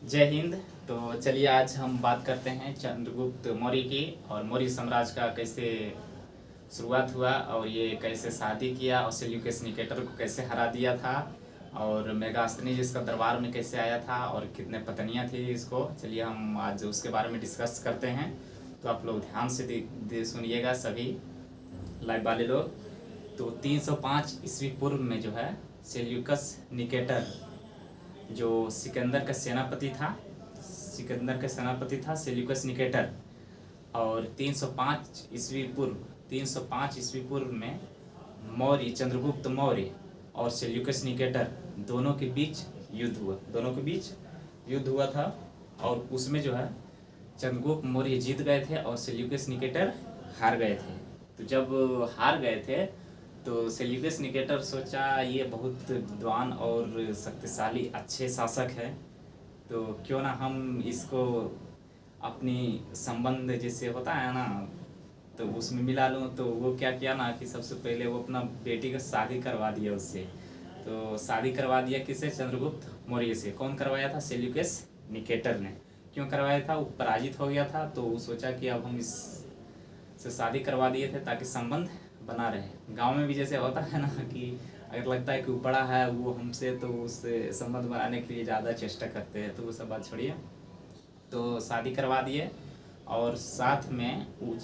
जय हिंद। तो चलिए आज हम बात करते हैं चंद्रगुप्त मौर्य की और मौर्य साम्राज्य का कैसे शुरुआत हुआ और ये कैसे शादी किया और सेल्यूकस निकेटर को कैसे हरा दिया था और मेगास्थनीज इसका दरबार में कैसे आया था और कितने पत्नियां थी इसको। चलिए हम आज उसके बारे में डिस्कस करते हैं। तो आप लोग ध्यान से सुनिएगा सभी लाइव वाले लोग। तो 305 ईस्वी पूर्व में जो है सेल्यूकस निकेटर जो सिकंदर का सेनापति था सेल्यूकस निकेटर। और 305 ईस्वी पूर्व में मौर्य चंद्रगुप्त मौर्य और सेल्यूकस निकेटर दोनों के बीच युद्ध हुआ था। और उसमें जो है चंद्रगुप्त मौर्य जीत गए थे और सेल्यूकस निकेटर हार गए थे। तो जब हार गए थे तो सेल्यूकस निकेटर सोचा ये बहुत विद्वान और शक्तिशाली अच्छे शासक है, तो क्यों ना हम इसको अपनी संबंध जैसे होता है ना तो उसमें मिला लूँ। तो वो क्या किया ना कि सबसे पहले वो अपना बेटी का शादी करवा दिया उससे। तो शादी करवा दिया किससे? चंद्रगुप्त मौर्य से। कौन करवाया था? सेल्यूकस निकेटर ने। क्यों करवाया था? वो पराजित हो गया था तो वो सोचा कि अब हम इससे शादी करवा दिए थे ताकि संबंध बना रहे। गांव में भी जैसे होता है ना कि अगर लगता है कि वो बड़ा है वो हमसे, तो उससे संबंध बनाने के लिए ज़्यादा चेष्टा करते हैं। तो वो सब बात छोड़िए। तो शादी करवा दिए और साथ में वो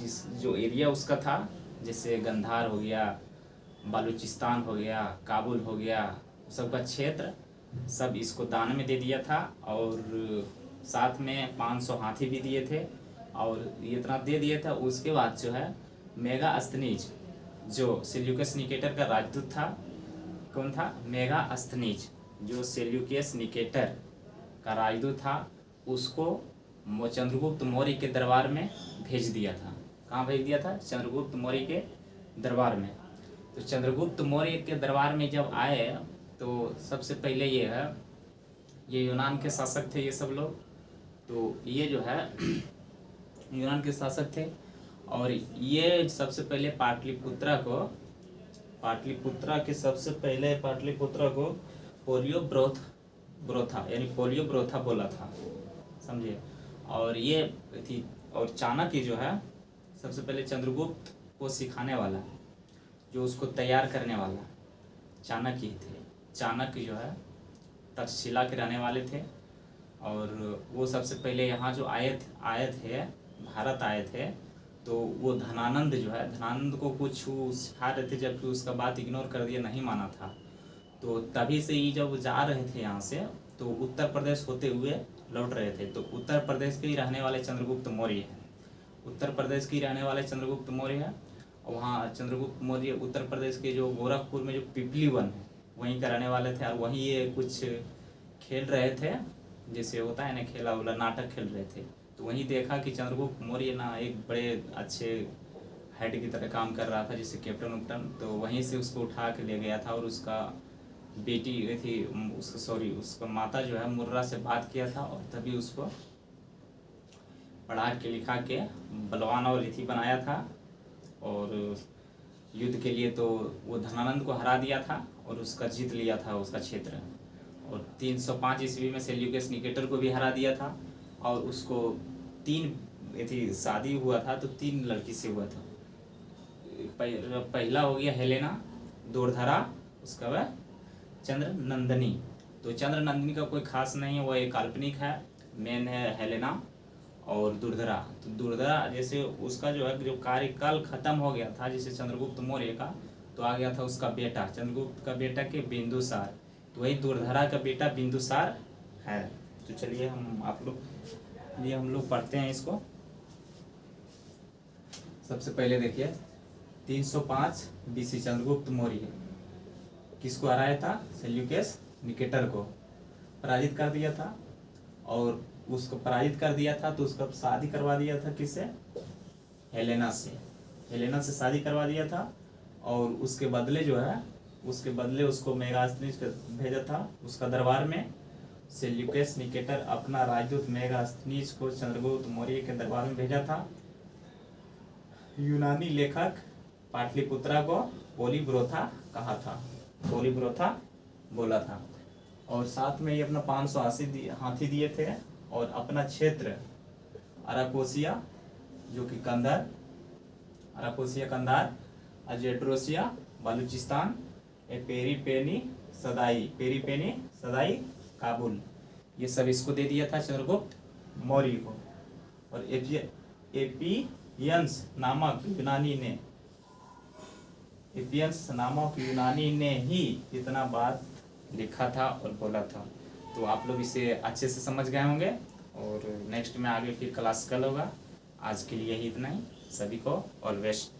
जो एरिया उसका था, जैसे गंधार हो गया, बालूचिस्तान हो गया, काबुल हो गया, सबका क्षेत्र सब इसको दान में दे दिया था। और साथ में 500 हाथी भी दिए थे। और इतना दे दिया था। उसके बाद जो है मेगास्थनीज जो सेल्यूकस निकेटर का राजदूत था, कौन था? मेगास्थनीज जो सेल्यूकस निकेटर का राजदूत था, उसको चंद्रगुप्त मौर्य के दरबार में भेज दिया था। कहाँ भेज दिया था? चंद्रगुप्त मौर्य के दरबार में। तो चंद्रगुप्त मौर्य के दरबार में जब आए तो सबसे पहले ये यूनान के शासक थे ये सब लोग। तो ये जो है यूनान के शासक थे। और ये सबसे पहले पाटलिपुत्रा को पोलियो ब्रोथा यानी पोलियो ब्रोथा बोला था, समझिए। और ये थी। और चाणक्य जो है सबसे पहले चंद्रगुप्त को सिखाने वाला, जो उसको तैयार करने वाला चाणक्य ही थे। चाणक्य जो है तक्षशिला के रहने वाले थे। और वो सबसे पहले यहाँ जो आए थे भारत आए थे। तो वो धनानंद जो है, धनानंद को कुछ सिखा रहे थे, जबकि उसका बात इग्नोर कर दिया, नहीं माना था। तो तभी से ही जब जा रहे थे यहाँ से तो उत्तर प्रदेश होते हुए लौट रहे थे। तो उत्तर प्रदेश के ही रहने वाले चंद्रगुप्त मौर्य हैं। उत्तर प्रदेश के ही रहने वाले चंद्रगुप्त मौर्य हैं। और वहाँ चंद्रगुप्त मौर्य उत्तर प्रदेश के जो गोरखपुर में जो पिपली वन है वहीं का रहने वाले थे। और वहीं ये कुछ खेल रहे थे, जैसे होता है ना खेला वाला नाटक खेल रहे थे। तो वहीं देखा कि चंद्रगुप्त मौर्य ना एक बड़े अच्छे हेड की तरह काम कर रहा था, जैसे कैप्टन उपटन। तो वहीं से उसको उठा के ले गया था और उसका बेटी थी उसका माता जो है मुर्रा से बात किया था और तभी उसको पढ़ा के लिखा के बलवान और रीति बनाया था। और युद्ध के लिए तो वो धनानंद को हरा दिया था और उसका जीत लिया था उसका क्षेत्र। और 305 ईस्वी में सेल्यूकस निकेटर को भी हरा दिया था। और उसको 3 शादी हुआ था तो 3 लड़की से हुआ था। पहला हो गया हेलेना, दूरधरा, उसका वह चंद्र नंदिनी। तो चंद्र नंदिनी का कोई खास नहीं है, वो एक काल्पनिक है। मेन है हेलेना और दूरधरा। तो दूरधरा जैसे उसका जो है जो कार्यकाल खत्म हो गया था जैसे चंद्रगुप्त मौर्य का, तो आ गया था उसका बेटा, चंद्रगुप्त का बेटा के बिंदुसार। तो वही दूरधरा का बेटा बिंदुसार है। तो चलिए हम लोग पढ़ते हैं इसको। सबसे पहले देखिए 305 बीसी चंद्रगुप्त मौर्य किसको हराया था? सेल्यूकस निकेटर को पराजित कर दिया था। और उसको पराजित कर दिया था तो उसका शादी करवा दिया था किससे? हेलेना से शादी करवा दिया था। और उसके बदले उसको मेगास्थनीज भेजा था उसका दरबार में। सेल्यूकस निकेटर अपना राजदूत मेगास्थनीज को चंद्रगुप्त मौर्य के दरबार में भेजा था। यूनानी लेखक पाटलिपुत्रा को पोलिब्रोथा कहा था, पोलिब्रोथा बोला था। और साथ में ये अपना 580 हाथी दिए थे, और अपना क्षेत्र अराकोसिया जो कि कंधार, अराकोसिया कंधार, अजेड्रोसिया बलूचिस्तान, पेरीपेनी सदाई काबुल, ये सब इसको दे दिया था चंद्रगुप्त मौर्य को। और एपियंस नामक यूनानी ने ही इतना बात लिखा था और बोला था। तो आप लोग इसे अच्छे से समझ गए होंगे, और नेक्स्ट में आगे फिर क्लासिकल होगा। आज के लिए ही इतना ही। सभी को ऑल बेस्ट।